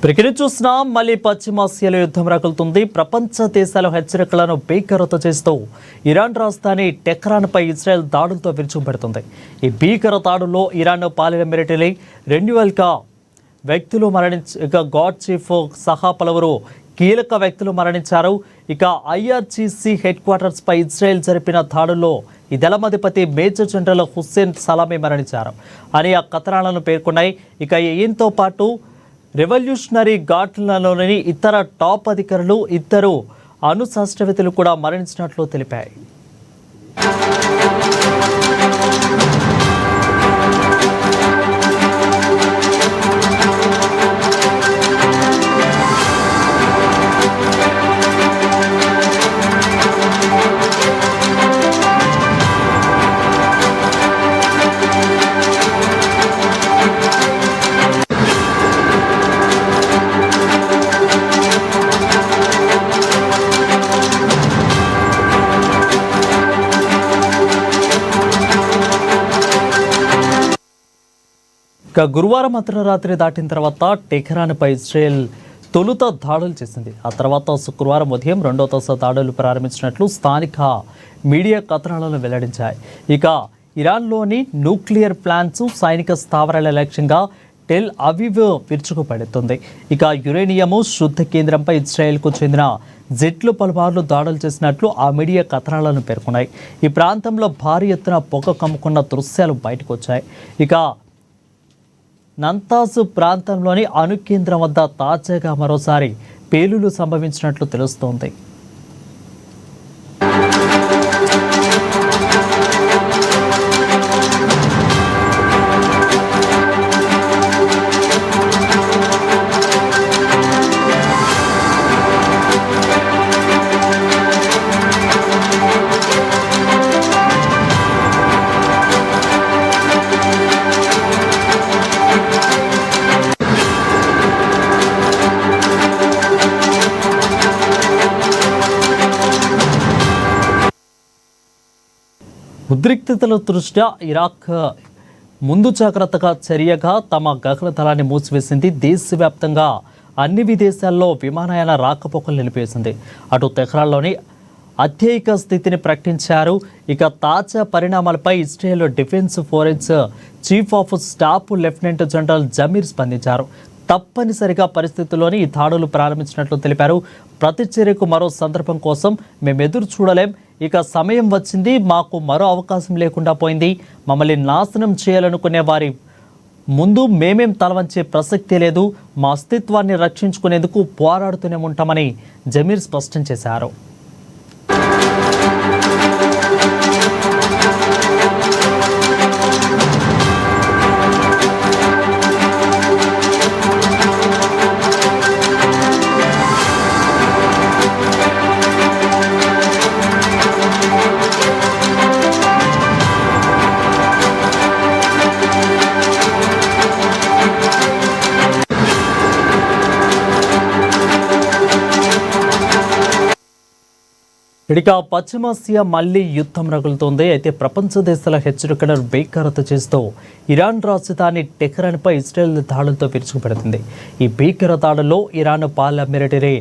Britain చూసినా మళ్ళీ పశ్చిమాసియాలో యుద్ధం రగులుతుంది. ప్రపంచ దేశాల హెచ్చరికలను బేఖరత చేస్తూ ఇరాన్ రాజధాని టెహ్రాన్పై ఇజ్రాయెల్ దాడులతో విరుచుకుపడుతుంది. ఈ భీకర దాడుల్లో ఇరాన్ పాలిన మిలిటరీ 2 వ్యక్తులు గాడ్ చీఫ్ సహా పలువురు కీలక వ్యక్తులు మరణించారు. ఇక ఐఆర్జీసీ హెడ్ క్వార్టర్స్ పై ఇజ్రాయెల్ జరిపిన దాడుల్లో ఈ దళాధిపతి మేజర్ జనరల్ హుస్సేన్ సలామీ మరణించారు అని ఆ కథనాలను పేర్కొన్నాయి. ఇక ఈయనతో పాటు రెవల్యూషనరీ గార్డ్లలోని ఇతర టాప్ అధికారులు, 2 అణు శాస్త్రవేత్తలు కూడా మరణించినట్లు తెలిపాయి. గురువారం అర్ధరాత్రి దాటిన తర్వాత టెహ్రాన్పై ఇజ్రాయెల్ తొలుత దాడులు చేసింది. ఆ తర్వాత శుక్రవారం ఉదయం 2వ దశ దాడులు ప్రారంభించినట్లు స్థానిక మీడియా కథనాలను వెల్లడించాయి. ఇక ఇరాన్లోని న్యూక్లియర్ ప్లాంట్స్, సైనిక స్థావరాల లక్ష్యంగా టెల్ అవీవ్ విరుచుకుపడుతుంది. ఇక యురేనియము శుద్ధ కేంద్రంపై ఇజ్రాయెల్కు చెందిన జెట్లు పలుమార్లు దాడులు చేసినట్లు ఆ మీడియా కథనాలను పేర్కొన్నాయి. ఈ ప్రాంతంలో భారీ ఎత్తున పొగ కమ్ముకున్న దృశ్యాలు బయటకు వచ్చాయి. ఇక నంతాసు ప్రాంతంలోని అణు కేంద్రం వద్ద తాజాగా మరోసారి పేలులు సంభవించినట్లు తెలుస్తోంది. ఉద్రిక్తతల దృష్ట్యా ఇరాక్ ముందు జాగ్రత్తగా చర్యగా తమ గగన దళాన్ని మూసివేసింది. దేశవ్యాప్తంగా అన్ని విదేశాల్లో విమానయాన రాకపోకలు నిలిపేసింది. అటు తెహ్రాన్లోని అత్యయిక స్థితిని ప్రకటించారు. ఇక తాజా పరిణామాలపై Israel defence forces chief of staff lieutenant general Zamir స్పందించారు. తప్పనిసరిగా పరిస్థితుల్లోని ఈ దాడులు ప్రారంభించినట్లు తెలిపారు. ప్రతి చర్యకు మరో సందర్భం కోసం మేము ఎదురు చూడలేం. ఇక సమయం వచ్చింది, మాకు మరో అవకాశం లేకుండా పోయింది. మమ్మల్ని నాశనం చేయాలనుకునే వారి ముందు మేమేం తలవంచే ప్రసక్తే లేదు. మా అస్తిత్వాన్ని రక్షించుకునేందుకు పోరాడుతూనే ఉంటామని జమీర్ స్పష్టం చేశారు. ఇక పశ్చిమాసియా మళ్లీ యుద్ధం రగులుతోంది. అయితే ప్రపంచ దేశాల హెచ్చరికలను బేఖరత చేస్తూ ఇరాన్ రాజధాని టెహ్రాన్పై ఇజ్రాయెల్ దాడులతో విరుచుకుపడుతుంది. ఈ భీకర దాడుల్లో Iran military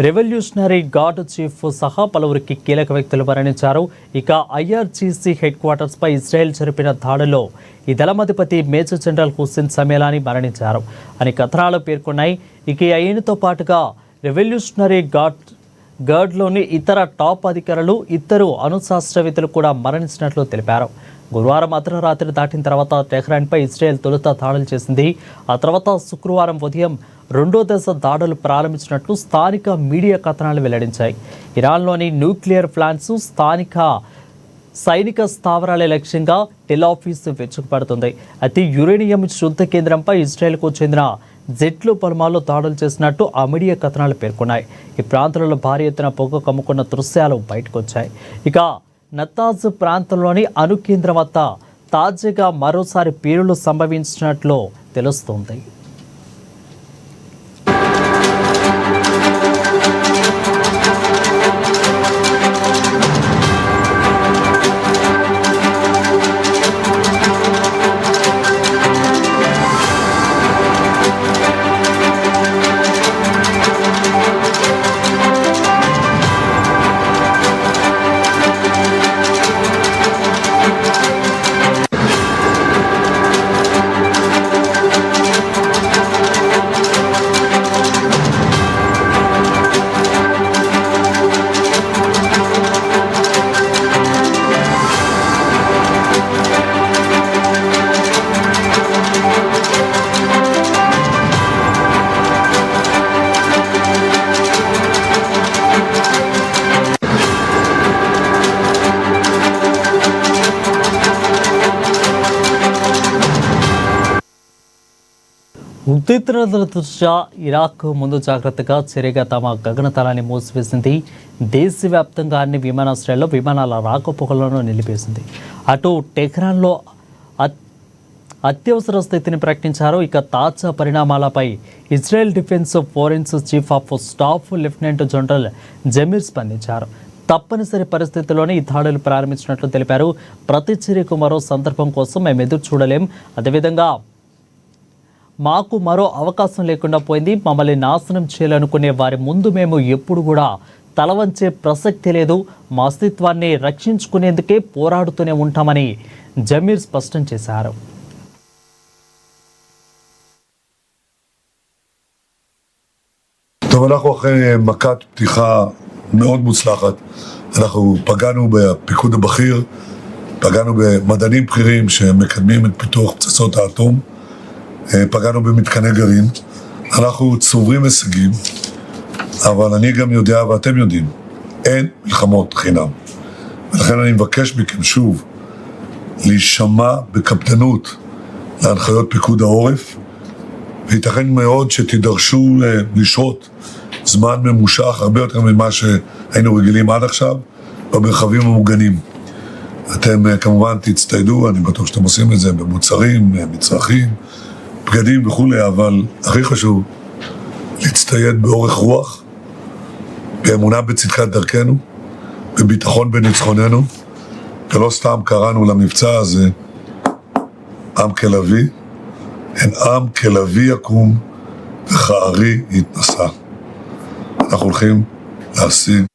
revolutionary guard chief సహా పలువురికి కీలక వ్యక్తులు మరణించారు. ఇక ఐఆర్జీసీ హెడ్ క్వార్టర్స్పై ఇజ్రాయెల్ జరిపిన దాడుల్లో ఈ దళాధిపతి మేజర్ జనరల్ హుస్సేన్ సలామీ మరణించారు అని కథనాలు పేర్కొన్నాయి. ఇక ఆయనతో పాటుగా రెవల్యూషనరీ గార్డ్లోని ఇతర టాప్ అధికారులు, 2 అణు శాస్త్రవేత్తలు కూడా మరణించినట్లు తెలిపారు. గురువారం అర్ధరాత్రి దాటిన తర్వాత టెహ్రాన్పై ఇజ్రాయెల్ తొలుత దాడులు చేసింది. ఆ తర్వాత శుక్రవారం ఉదయం 2వ దశ దాడులు ప్రారంభించినట్లు స్థానిక మీడియా కథనాలు వెల్లడించాయి. ఇరాన్లోని న్యూక్లియర్ ప్లాంట్స్, స్థానిక సైనిక స్థావరాల లక్ష్యంగా టెల్ అవీవ్ విరుచుకుపడుతుంది. అయితే యురేనియం శుద్ధ కేంద్రంపై ఇజ్రాయెల్కు చెందిన జెట్లు పలుమార్లు దాడులు చేసినట్టు ఆ మీడియా కథనాలు పేర్కొన్నాయి. ఈ ప్రాంతాలలో భారీ ఎత్తున పొగ కమ్ముకున్న దృశ్యాలు బయటకు వచ్చాయి. ఇక నతాజ్ ప్రాంతంలోని అణు కేంద్రం వద్ద తాజాగా మరోసారి పేలులు సంభవించినట్లు తెలుస్తోంది. ఉద్రిక్తతల దృష్ట్యా ఇరాక్ ముందు జాగ్రత్తగా చర్యగా తమ గగనతలాన్ని మూసివేసింది. దేశవ్యాప్తంగా అన్ని విమానాశ్రయాల్లో విమానాల రాకపోకలను నిలిపేసింది. అటు టెహ్రాన్లో అత్యవసర స్థితిని ప్రకటించారు. ఇక తాజా పరిణామాలపై Israel defence forces chief of staff lieutenant general Zamir స్పందించారు. తప్పనిసరి పరిస్థితుల్లోనే ఈ దాడులు ప్రారంభించినట్లు తెలిపారు. ప్రతి చర్యకు మరో సందర్భం కోసం మేము ఎదురు చూడలేం. అదేవిధంగా మాకు మరో అవకాశం లేకుండా పోయింది. మమ్మల్ని నాశనం చేయాలనుకునే వారి ముందు మేము ఎప్పుడు కూడా తలవంచే ప్రసక్తి లేదు. మా అస్తిత్వాన్ని రక్షించుకునేందుకే పోరాడుతూనే ఉంటామని జమీర్ స్పష్టం చేశారు. טוב, אנחנו אחרי מכת פתיחה מאוד מוצלחת. אנחנו פגענו בפיקוד הבכיר, פגענו במדענים בכירים שמקדמים את פיתוח פצצות האטום, פגענו במתקני גרעין. אנחנו צוברים הישגים, אבל אני גם יודע ואתם יודעים, אין מלחמות חינם. ולכן אני מבקש מכם שוב להישמע בקפדנות להנחיות פיקוד העורף, וייתכן מאוד שתידרשו לשהות זמן ממושך הרבה יותר ממה שהיינו רגילים עד עכשיו במרחבים המוגנים. אתם כמובן תצטיידו, אני בטוח שאתם עושים את זה במוצרים, מצרכים, בגדים וכולי, אבל הכי חשוב להצטייד באורך רוח, באמונה בצדקת דרכנו, בביטחון בניצחוננו, ולא סתם קראנו למבצע הזה עם כלבי, אין עם כלבי יקום וכארי יתנשא. אנחנו הולכים להשיג